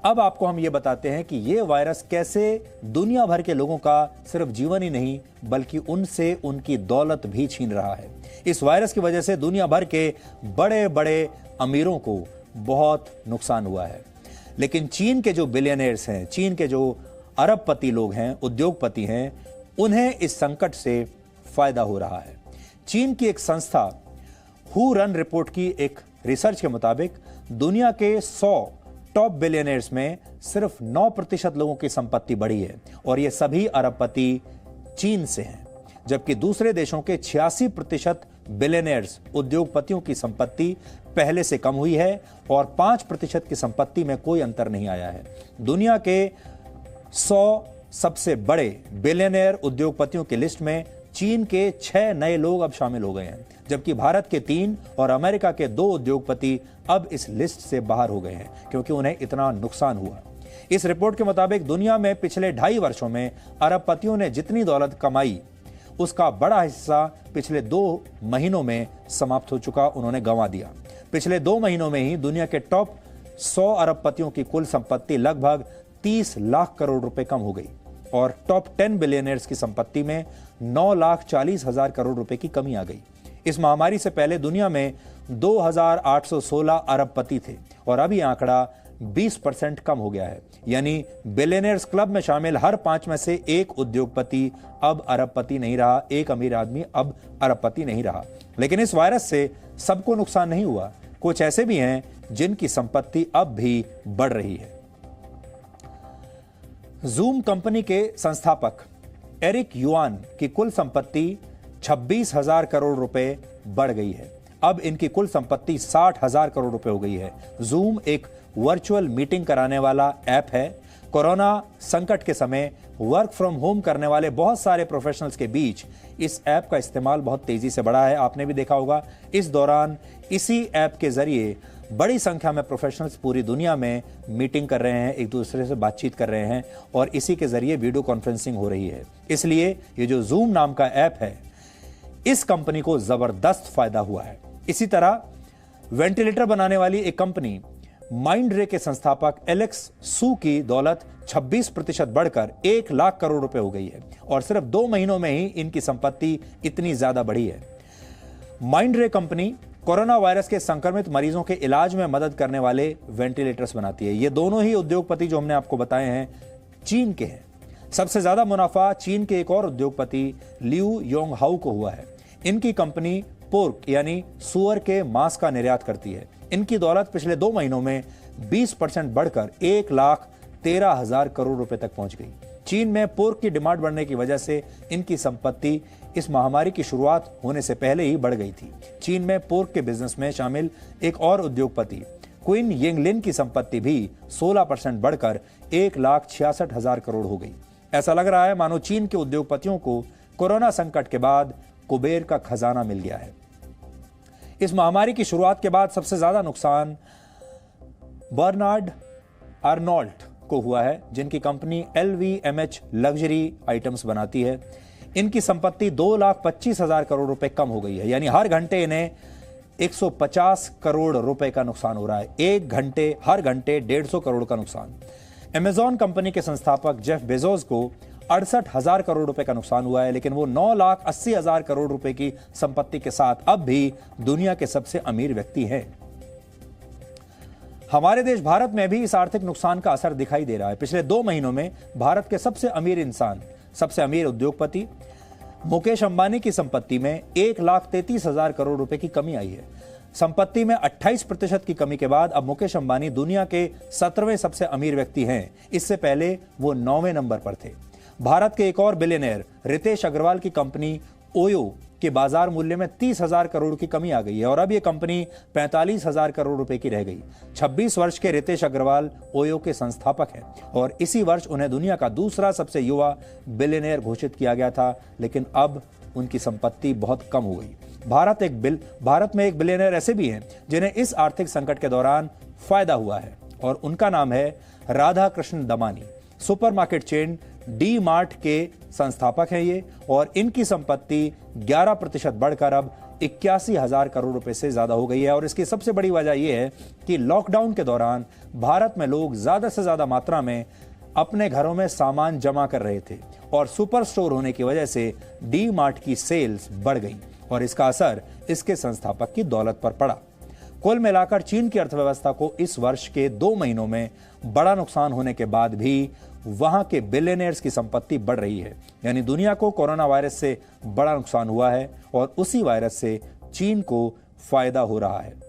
अब आपको हम ये बताते हैं कि ये वायरस कैसे दुनिया भर के लोगों का सिर्फ जीवन ही नहीं बल्कि उनसे उनकी दौलत भी छीन रहा है। इस वायरस की वजह से दुनिया भर के बड़े बड़े अमीरों को बहुत नुकसान हुआ है। लेकिन चीन के जो बिलियनर्स हैं, चीन के जो अरबपति लोग हैं, उद्योगपति हैं, उन्हें इस संकट से फायदा हो रहा है। चीन की एक संस्था हु रन रिपोर्ट की एक रिसर्च के मुताबिक दुनिया के 100 टॉप बिलियनर्स में सिर्फ 9% लोगों की संपत्ति बढ़ी है और ये सभी अरबपति चीन से हैं, जबकि दूसरे देशों के 86% बिलियनर्स उद्योगपतियों की संपत्ति पहले से कम हुई है और 5% की संपत्ति में कोई अंतर नहीं आया है। दुनिया के 100 सबसे बड़े बिलियनर उद्योगपतियों की लिस्ट में चीन के 6 नए लोग अब शामिल हो गए हैं, जबकि भारत के 3 और अमेरिका के 2 उद्योगपति अब इस लिस्ट से बाहर हो गए हैं क्योंकि उन्हें इतना नुकसान हुआ। इस रिपोर्ट के मुताबिक दुनिया में पिछले 2.5 वर्षों में अरबपतियों ने जितनी दौलत कमाई उसका बड़ा हिस्सा पिछले 2 महीनों में समाप्त हो चुका, उन्होंने गंवा दिया। पिछले 2 महीनों में ही दुनिया के टॉप 100 अरबपतियों की कुल संपत्ति लगभग 30 लाख करोड़ रुपए कम हो गई और टॉप 10 बिलियनर्स की संपत्ति में 9,40,000 करोड़ रुपए की कमी आ गई। इस महामारी से पहले दुनिया में 2,816 अरबपति थे और अब यह आंकड़ा 20% कम हो गया है, यानी बिलियनर्स क्लब में शामिल हर 5 में से एक उद्योगपति अब अरबपति नहीं रहा, एक अमीर आदमी अब अरबपति नहीं रहा। लेकिन इस वायरस से सबको नुकसान नहीं हुआ, कुछ ऐसे भी हैं जिनकी संपत्ति अब भी बढ़ रही है। जूम कंपनी के संस्थापक एरिक युआन की कुल संपत्ति 26,000 करोड़ रुपए बढ़ गई है। अब इनकी कुल संपत्ति 60,000 करोड़ रुपए हो गई है। जूम एक वर्चुअल मीटिंग कराने वाला ऐप है। कोरोना संकट के समय वर्क फ्रॉम होम करने वाले बहुत सारे प्रोफेशनल्स के बीच इस ऐप का इस्तेमाल बहुत तेजी से बढ़ा है, आपने भी देखा होगा। इस दौरान इसी ऐप के जरिए बड़ी संख्या में प्रोफेशनल्स पूरी दुनिया में मीटिंग कर रहे हैं, एक दूसरे से बातचीत कर रहे हैं और इसी के जरिए वीडियो कॉन्फ्रेंसिंग हो रही है। इसलिए ये जो जूम नाम का ऐप है, इस कंपनी को जबरदस्त फायदा हुआ है। इसी तरह वेंटिलेटर बनाने वाली एक कंपनी माइंडरे के संस्थापक एलेक्स सू की दौलत 26% बढ़कर 1 लाख करोड़ रुपए हो गई है और सिर्फ 2 महीनों में ही इनकी संपत्ति इतनी ज्यादा बढ़ी है। माइंडरे कंपनी कोरोना वायरस के संक्रमित मरीजों के इलाज में मदद करने वाले वेंटिलेटर्स बनाती है। ये दोनों ही उद्योगपति जो हमने आपको बताए हैं चीन के हैं। सबसे ज्यादा मुनाफा चीन के एक और उद्योगपति लियू योंगहाउ को हुआ है। इनकी कंपनी पोर्क यानी सुअर के मांस का निर्यात करती है। इनकी दौलत पिछले 2 महीनों में 20% बढ़कर 1,13,000 करोड़ रुपए तक पहुंच गई। चीन में पोर्क की डिमांड बढ़ने की वजह से इनकी संपत्ति इस महामारी की शुरुआत होने से पहले ही बढ़ गई थी। चीन में पोर्क के बिजनेस में शामिल एक और उद्योगपति क्विन येंगलिन की संपत्ति भी 16% बढ़कर 1,66,000 करोड़ हो गई। ऐसा लग रहा है मानो चीन के उद्योगपतियों को कोरोना संकट के बाद कुबेर का खजाना मिल गया है। इस महामारी की शुरुआत के बाद सबसे ज्यादा नुकसान बर्नार्ड आर्नोल्ट को हुआ है, जिनकी कंपनी LVMH लग्जरी आइटम्स बनाती है। इनकी संपत्ति 2,25,000 करोड़ रुपए कम हो गई है, यानी हर घंटे इन्हें 150 करोड़ रुपए का नुकसान हो रहा है। हर घंटे 150 करोड़ का नुकसान। अमेजॉन कंपनी के संस्थापक जेफ बेजोस को 68,000 करोड़ रुपए का नुकसान हुआ है, लेकिन वो 9,80,000 करोड़ रुपए की संपत्ति के साथ अब भी दुनिया के सबसे अमीर व्यक्ति हैं। हमारे देश भारत में भी इस आर्थिक नुकसान का असर दिखाई दे रहा है। पिछले 2 महीनों में भारत के सबसे अमीर इंसान, सबसे अमीर उद्योगपति मुकेश अंबानी की संपत्ति में 1,33,000 करोड़ रुपए की कमी आई है। संपत्ति में 28% की कमी के बाद अब मुकेश अंबानी दुनिया के 17वें सबसे अमीर व्यक्ति हैं। इससे पहले वो 9वें नंबर पर थे। भारत के एक और बिलियनर रितेश अग्रवाल की कंपनी ओयो के बाजार मूल्य में 30,000 करोड़ की कमी आ गई है और अब यह कंपनी 45,000 करोड़ रुपए की रह गई। 26 वर्ष के रितेश अग्रवाल ओयो के संस्थापक हैं और इसी वर्ष उन्हें दुनिया का दूसरा सबसे युवा बिलियनर घोषित किया गया था, लेकिन अब उनकी संपत्ति बहुत कम हो गई। भारत में एक बिलियनर ऐसे भी हैं जिन्हें इस आर्थिक संकट के दौरान फायदा हुआ है और उनका नाम है Radha Krishna Damani. Supermarket chain D mart के संस्थापक हैं ये और इनकी संपत्ति 11% बढ़कर अब 81,000 करोड़ रुपए से ज्यादा हो गई है। और इसकी सबसे बड़ी वजह यह है कि लॉकडाउन के दौरान भारत में लोग ज्यादा से ज्यादा मात्रा में अपने घरों में सामान जमा कर रहे थे और सुपर स्टोर होने की वजह से डी मार्ट की सेल्स बढ़ गई और इसका असर इसके संस्थापक की दौलत पर पड़ा। कुल मिलाकर चीन की अर्थव्यवस्था को इस वर्ष के 2 महीनों में बड़ा नुकसान होने के बाद भी वहां के बिलियनियर्स की संपत्ति बढ़ रही है। यानी दुनिया को कोरोना वायरस से बड़ा नुकसान हुआ है और उसी वायरस से चीन को फायदा हो रहा है।